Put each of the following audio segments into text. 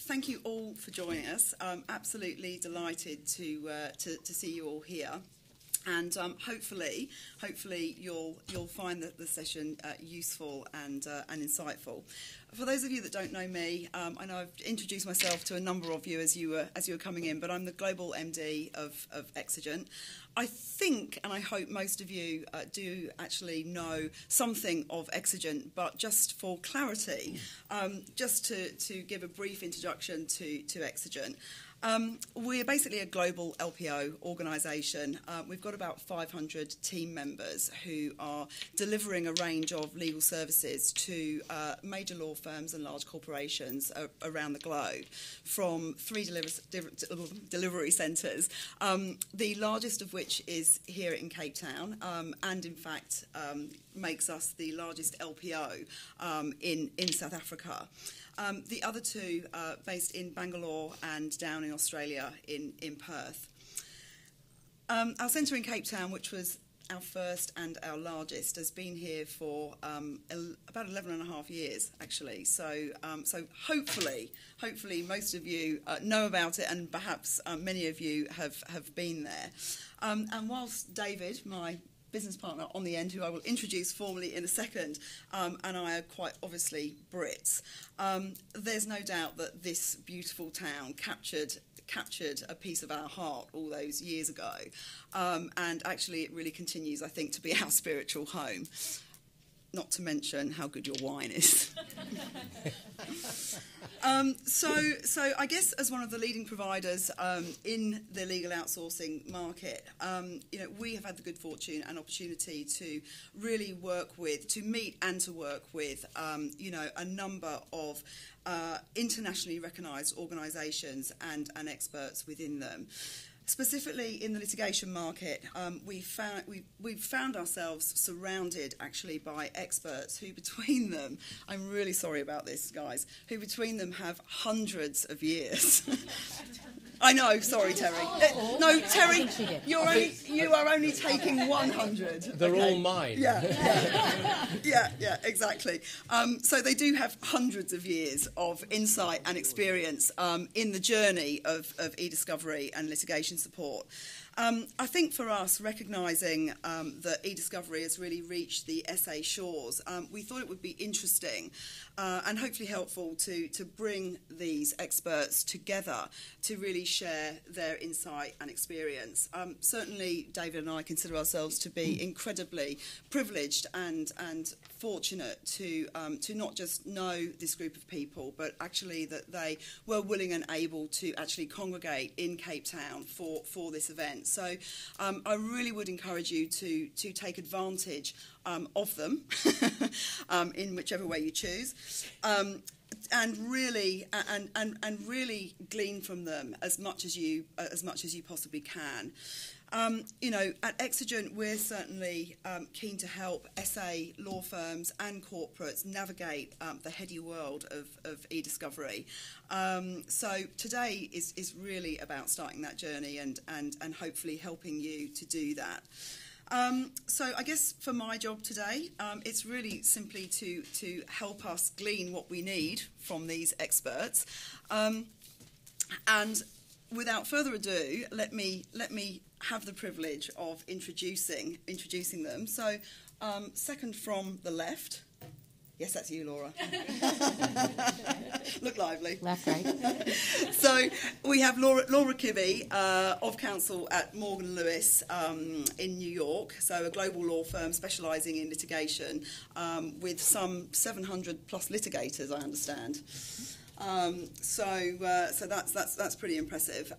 thank you all for joining us. I'm absolutely delighted to see you all here. And hopefully you'll find the session useful and insightful. For those of you that don't know me, I know I've introduced myself to a number of you as you were coming in, but I'm the global MD of Exigent. I think and I hope most of you do actually know something of Exigent, but just for clarity, just to give a brief introduction to Exigent. We're basically a global LPO organisation. We've got about 500 team members who are delivering a range of legal services to major law firms and large corporations around the globe, from 3 delivery centres, the largest of which is here in Cape Town, and in fact makes us the largest LPO in South Africa. The other 2 based in Bangalore and down in Australia in Perth. Our centre in Cape Town, which was our first and our largest, has been here for about 11 and a half years, actually. So hopefully most of you know about it, and perhaps many of you have been there. And whilst David, my business partner on the end, who I will introduce formally in a second, and I are quite obviously Brits, there's no doubt that this beautiful town captured a piece of our heart all those years ago, and actually it really continues, I think, to be our spiritual home. Not to mention how good your wine is. So I guess as one of the leading providers in the legal outsourcing market, we have had the good fortune and opportunity to really meet and to work with, a number of internationally recognised organisations and experts within them. Specifically in the litigation market, we've found ourselves surrounded actually by experts who between them, I'm really sorry about this, guys, who between them have hundreds of years. I know, sorry, Terry. No, Terry, you are only taking 100. They're all mine. Yeah, exactly. So they do have hundreds of years of insight and experience in the journey of eDiscovery and litigation support. I think for us, recognising that eDiscovery has really reached the SA shores, we thought it would be interesting and hopefully helpful to bring these experts together to really share their insight and experience. Certainly, David and I consider ourselves to be incredibly privileged and fortunate to not just know this group of people, but actually that they were willing and able to actually congregate in Cape Town for this event. So I really would encourage you to take advantage of them in whichever way you choose, and really glean from them as much as you possibly can. At Exigent, we're certainly keen to help SA law firms and corporates navigate the heady world of eDiscovery. So today is really about starting that journey and hopefully helping you to do that. So I guess for my job today, it's really simply to help us glean what we need from these experts. And without further ado, let me have the privilege of introducing them. So, second from the left. Yes, that's you, Laura. Look lively. Left, right. So we have Laura Kibbe of Counsel at Morgan Lewis in New York. So a global law firm specialising in litigation with some 700 plus litigators, I understand. So that's pretty impressive.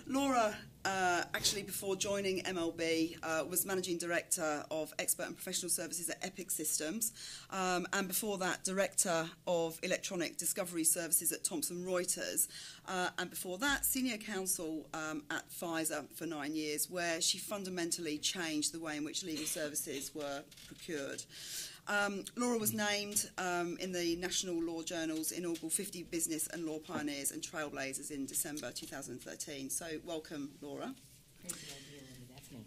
Laura, actually, before joining MLB, was Managing Director of Expert and Professional Services at Epiq Systems, and before that, Director of Electronic Discovery Services at Thomson Reuters, and before that, Senior Counsel at Pfizer for 9 years, where she fundamentally changed the way in which legal services were procured. Laura was named in the National Law Journal's inaugural 50 Business and Law Pioneers and Trailblazers in December 2013. So welcome, Laura. Great to be here, Daphne.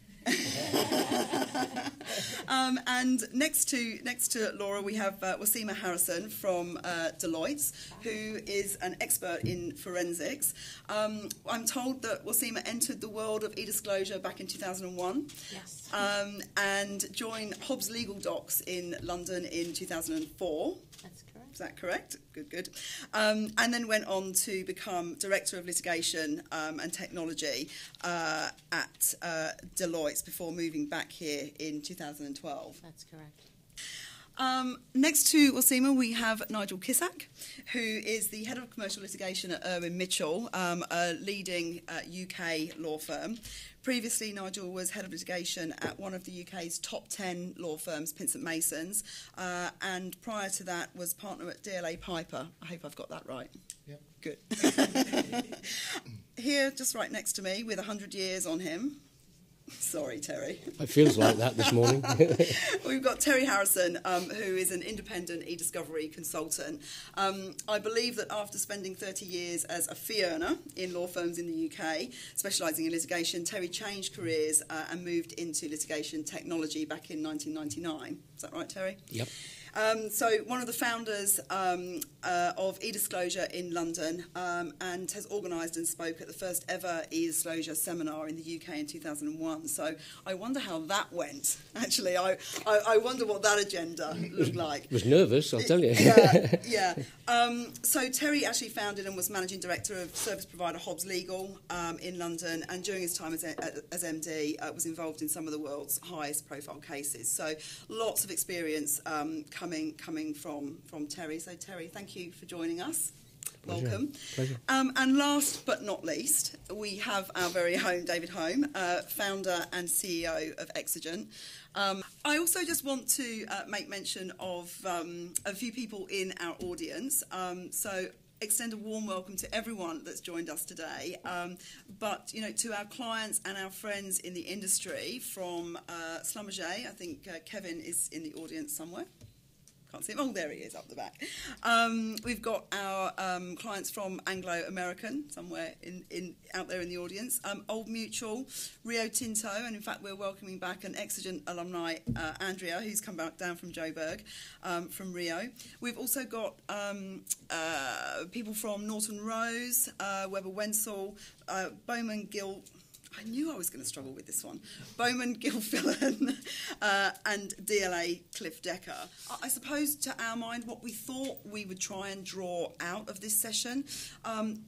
And next to Laura, we have Waseema Harrison from Deloitte, who is an expert in forensics. I'm told that Waseema entered the world of e-disclosure back in 2001. Yes. And joined Hobs Legal Docs in London in 2004. That's correct. Is that correct? Good. And then went on to become Director of Litigation and Technology at Deloitte before moving back here in 2012. That's correct. Next to Waseema, we have Nigel Kissack, who is the Head of Commercial Litigation at Irwin Mitchell, a leading UK law firm. Previously, Nigel was Head of Litigation at one of the UK's top 10 law firms, Pinsent Masons, and prior to that was partner at DLA Piper. I hope I've got that right. Yep. Good. Here, just right next to me, with 100 years on him. Sorry, Terry. It feels like that this morning. We've got Terry Harrison, who is an independent eDiscovery consultant. I believe that after spending 30 years as a fee earner in law firms in the UK, specialising in litigation, Terry changed careers and moved into litigation technology back in 1999. Is that right, Terry? Yep. So one of the founders of eDisclosure in London and has organised and spoke at the first ever eDisclosure seminar in the UK in 2001. So I wonder how that went. Actually, I wonder what that agenda looked like. I was nervous, I'll tell you. Yeah. So Terry actually founded and was managing director of service provider Hobs Legal in London, and during his time as MD was involved in some of the world's highest profile cases. So lots of experience coming from Terry. So Terry, thank you for joining us. Welcome. Pleasure. And last but not least, we have our very own David Home, founder and CEO of Exigent. I also just want to make mention of a few people in our audience. So extend a warm welcome to everyone that's joined us today. But, to our clients and our friends in the industry from Schlumberger, I think Kevin is in the audience somewhere. Can't see him. Oh, there he is, up the back. We've got our clients from Anglo American somewhere out there in the audience. Old Mutual, Rio Tinto, and in fact we're welcoming back an Exigent alumni, Andrea, who's come back down from Joburg, from Rio. We've also got people from Norton Rose, Webber Wensel, Bowman Gill. I knew I was going to struggle with this one. Bowman Gilfillan and DLA Cliff Decker. I suppose, to our mind, what we thought we would try and draw out of this session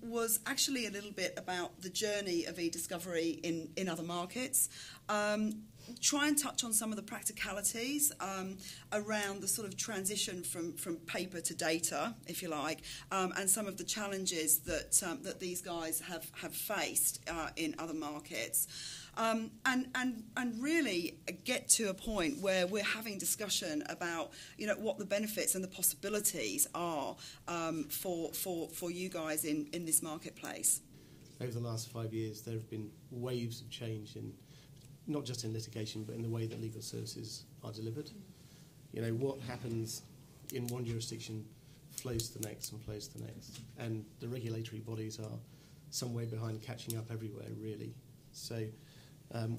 was actually a little bit about the journey of eDiscovery in other markets. Try and touch on some of the practicalities around the sort of transition from paper to data, if you like, and some of the challenges that these guys have faced in other markets, and really get to a point where we're having discussion about what the benefits and the possibilities are for you guys in this marketplace. Over the last 5 years, there have been waves of change in not just in litigation, but in the way that legal services are delivered. What happens in one jurisdiction flows to the next and flows to the next. And the regulatory bodies are some way behind catching up everywhere, really. So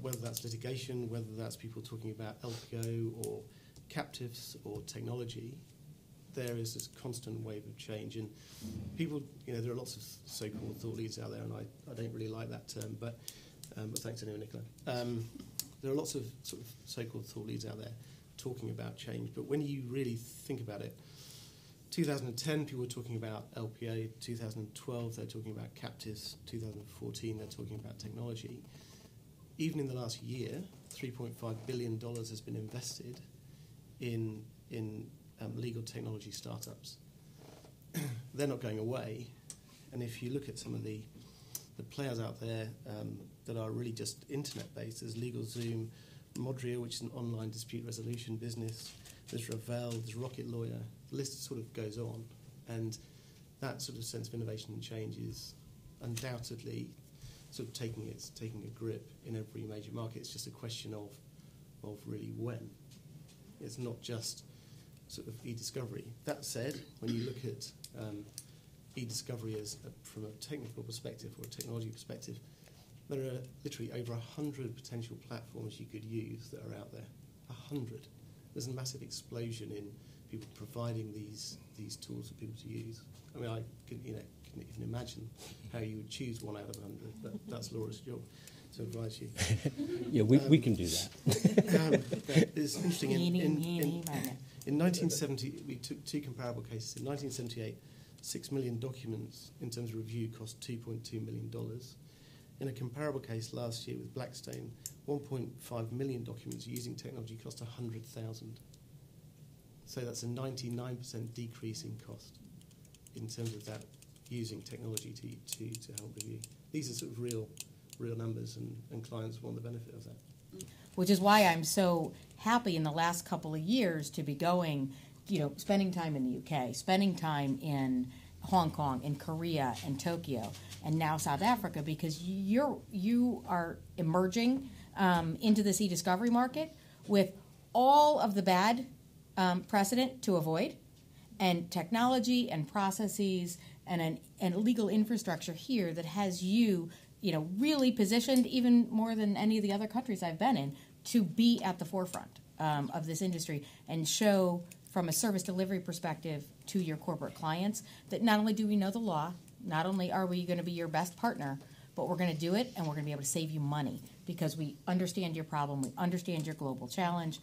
whether that's litigation, whether that's people talking about LPO or captives or technology, there is this constant wave of change. And people, there are lots of so-called thought leaders out there, and I don't really like that term, but thanks anyway, Nicola. There are lots of sort of so-called thought leaders out there talking about change, but when you really think about it, 2010 people were talking about LPA, 2012 they're talking about captives, 2014 they're talking about technology. Even in the last year, $3.5 billion has been invested in legal technology startups. They're not going away, and if you look at some of the players out there that are really just internet-based, there's LegalZoom, Modria, which is an online dispute resolution business, there's Ravel, there's Rocket Lawyer, the list sort of goes on, and that sort of sense of innovation and change is undoubtedly sort of taking a grip in every major market. It's just a question of really when. It's not just sort of eDiscovery. That said, when you look at eDiscovery from a technical perspective or a technology perspective, There are literally over 100 potential platforms you could use that are out there. 100. There's a massive explosion in people providing these tools for people to use. I mean, I couldn't even imagine how you would choose one out of 100, but that's Laura's job to advise you. Yeah, we can do that. It's interesting. In 1970, we took two comparable cases. In 1978, 6 million documents in terms of review cost $2.2 million. In a comparable case last year with Blackstone, 1.5 million documents using technology cost 100,000. So that's a 99% decrease in cost in terms of that using technology to help review. These are sort of real numbers, and clients want the benefit of that. Which is why I'm so happy in the last couple of years to be going, spending time in the UK, spending time in Hong Kong, in Korea, and Tokyo, and now South Africa, because you are emerging into this eDiscovery market with all of the bad precedent to avoid, and technology and processes and legal infrastructure here that has you really positioned, even more than any of the other countries I've been in, to be at the forefront of this industry and show from a service delivery perspective to your corporate clients that not only do we know the law, not only are we going to be your best partner, but we're going to do it and we're going to be able to save you money because we understand your problem, we understand your global challenge,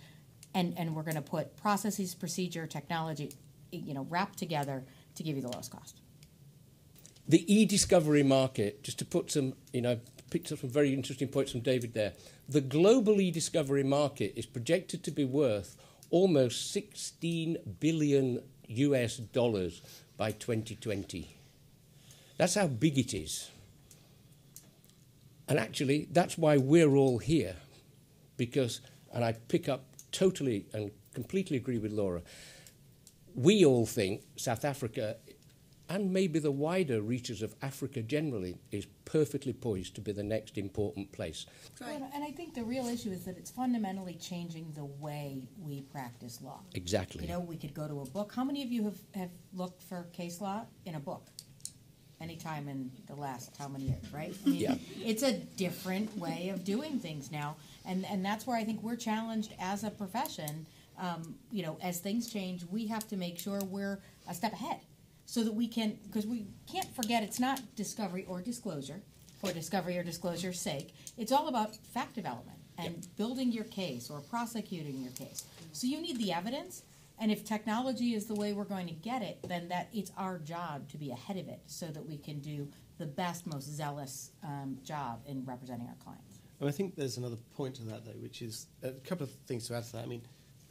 and we're going to put processes, procedure, technology, wrapped together to give you the lowest cost. The eDiscovery market, just to put some, picked up some very interesting points from David there. The global eDiscovery market is projected to be worth almost $16 billion by 2020. That's how big it is. And actually, that's why we're all here. Because, and I pick up totally and completely agree with Laura, we all think South Africa, and maybe the wider reaches of Africa generally, is perfectly poised to be the next important place. Right. And I think the real issue is that it's fundamentally changing the way we practice law. Exactly. We could go to a book. How many of you have looked for case law in a book? Anytime in the last how many years, right? I mean, yeah. It's a different way of doing things now. And that's where I think we're challenged as a profession. As things change, we have to make sure we're a step ahead. So that we can, because we can't forget it's not discovery or disclosure for discovery or disclosure's sake. It's all about fact development and building your case or prosecuting your case. So you need the evidence, and if technology is the way we're going to get it, then it's our job to be ahead of it so that we can do the best, most zealous job in representing our clients. And I think there's another point to that, though, which is a couple of things to add to that. I mean,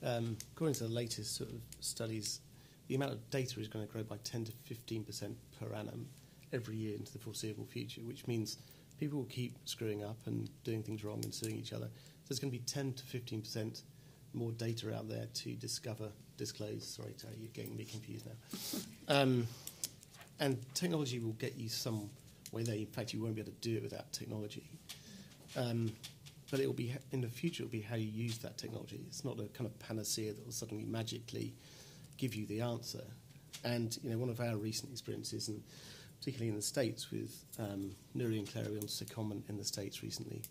according to the latest sort of studies, the amount of data is going to grow by 10 to 15% per annum every year into the foreseeable future, which means people will keep screwing up and doing things wrong and suing each other. So there's going to be 10 to 15% more data out there to discover, disclose. Sorry, Terry, you're getting me confused now. And technology will get you some way there. In fact, you won't be able to do it without technology. But it will be in the future. It will be how you use that technology. It's not a kind of panacea that will suddenly magically give you the answer. And one of our recent experiences, and particularly in the States, with Nuri and Clary on secondment in the States recently,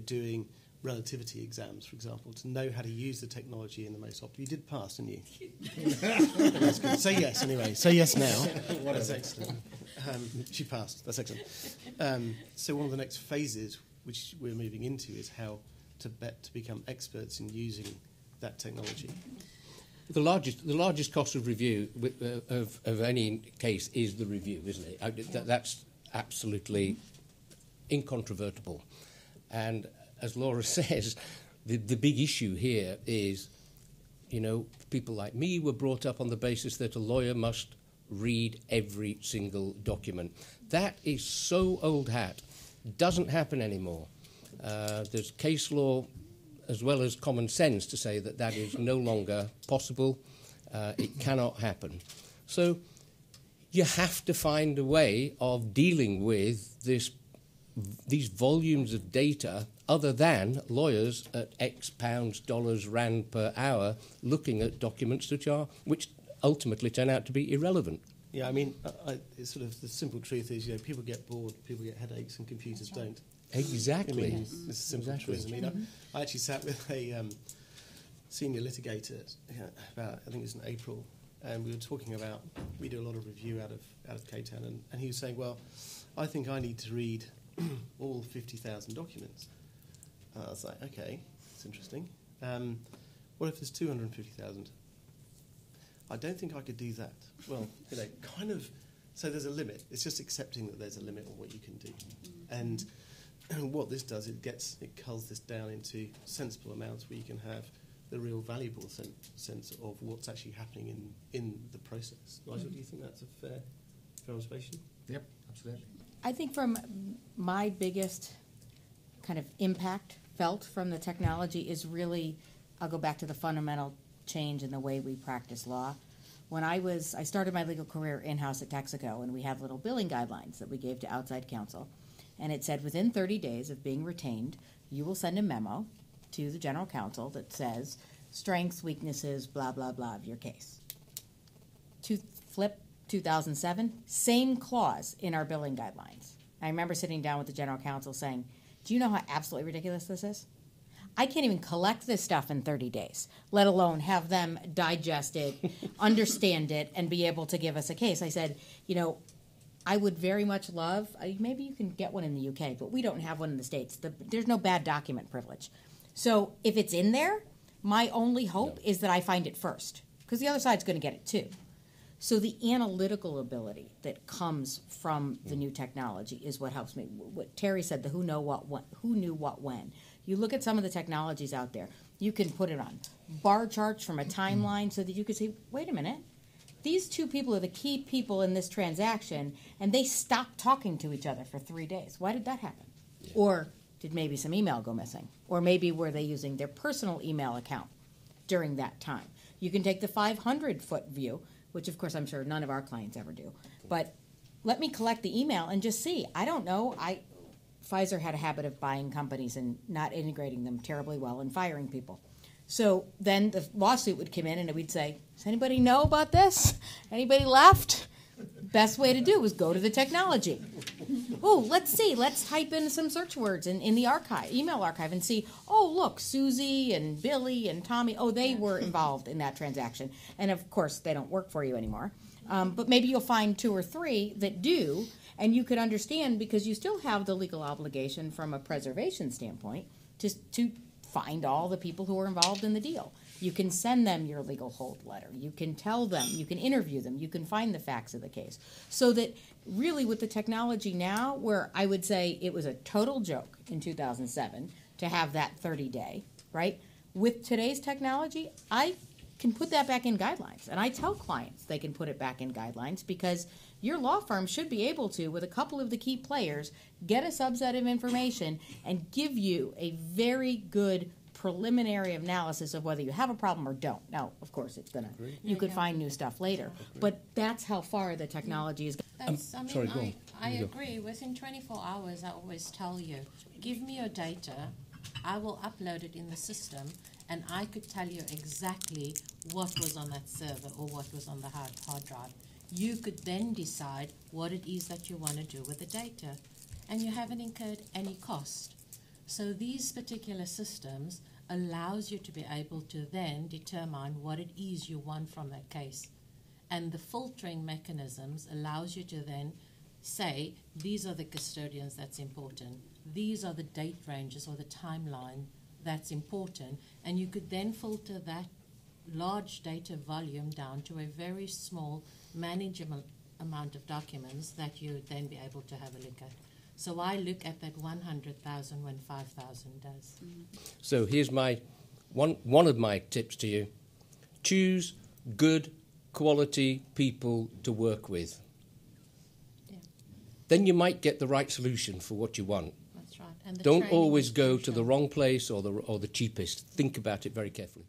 doing relativity exams, for example, to know how to use the technology in the most optimal. You did pass, didn't you? That's good. Say yes anyway. Say yes now. That's excellent. She passed. That's excellent. So one of the next phases which we're moving into is how to become experts in using that technology. The largest cost of review of any case is the review, isn't it? That's absolutely incontrovertible. And as Laura says, the big issue here is, people like me were brought up on the basis that a lawyer must read every single document. That is so old hat. Doesn't happen anymore. There's case law as well as common sense to say that is no longer possible. It cannot happen. So you have to find a way of dealing with these volumes of data other than lawyers at X pounds, dollars, rand per hour looking at documents which ultimately turn out to be irrelevant. Yeah, I mean, it's sort of the simple truth is, people get bored, people get headaches, and computers don't. Exactly. I mean, it's a simple truth. I mean, I actually sat with a senior litigator about, I think it was in April, and we were talking about, we do a lot of review out of Cape Town, and he was saying, well, I think I need to read all 50,000 documents. I was like, okay, that's interesting. What if there's 250,000? I don't think I could do that. Well, kind of. So there's a limit. It's just accepting that there's a limit on what you can do. And what this does, it culls this down into sensible amounts where you can have the real valuable sense of what's actually happening in the process. Nigel, do you think that's a fair observation? Yep, absolutely. I think from my biggest kind of impact felt from the technology is really, I'll go back to the fundamental change in the way we practice law. When I started my legal career in-house at Texaco, and we have little billing guidelines that we gave to outside counsel, and it said within 30 days of being retained, you will send a memo to the general counsel that says strengths, weaknesses, blah, blah, blah of your case. To flip 2007, same clause in our billing guidelines. I remember sitting down with the general counsel saying, do you know how absolutely ridiculous this is? I can't even collect this stuff in 30 days, let alone have them digest it, understand it, and be able to give us a case. I said, I would very much love, maybe you can get one in the UK, but we don't have one in the States. There's no bad document privilege. So if it's in there, my only hope is that I find it first, because the other side's going to get it too. So the analytical ability that comes from the new technology is what helps me. What Terry said, the who knew what when. You look at some of the technologies out there, you can put it on bar charts from a timeline so that you can say, wait a minute, these two people are the key people in this transaction, and they stopped talking to each other for 3 days. Why did that happen? Yeah. Or did maybe some email go missing? Or maybe were they using their personal email account during that time? You can take the 500-foot view, which of course I'm sure none of our clients ever do. But let me collect the email and just see. I don't know. Pfizer had a habit of buying companies and not integrating them terribly well and firing people. So then the lawsuit would come in and we'd say, does anybody know about this? Anybody left? Best way to do is go to the technology. Oh, let's see. Let's type in some search words in the archive, email archive, and see, oh, look, Susie and Billy and Tommy, they were involved in that transaction. And, of course, they don't work for you anymore. But maybe you'll find 2 or 3 that do, and you could understand because you still have the legal obligation from a preservation standpoint to find all the people who are involved in the deal. You can send them your legal hold letter. You can tell them. You can interview them. You can find the facts of the case. So that really with the technology now, where I would say it was a total joke in 2007 to have that 30-day, right? With today's technology, I can put that back in guidelines. And I tell clients they can put it back in guidelines because your law firm should be able to, with a couple of the key players, get a subset of information and give you a very good preliminary analysis of whether you have a problem or don't. Now, of course, it's going to, you could find new stuff later, but that's how far the technology is. I agree. Within 24 hours, I always tell you, give me your data, I will upload it in the system, and I could tell you exactly what was on that server or what was on the hard drive. You could then decide what it is that you want to do with the data, and you haven't incurred any cost. So these particular systems allows you to be able to then determine what it is you want from that case. And the filtering mechanisms allows you to then say, these are the custodians that's important. These are the date ranges or the timeline that's important. And you could then filter that large data volume down to a very small, manageable amount of documents that you would then be able to have a look at. So I look at that 100,000 when 5,000 does. So here's my one of my tips to you. Choose good quality people to work with. Yeah. Then you might get the right solution for what you want. That's right. And don't always go to the wrong place or the cheapest. Think about it very carefully.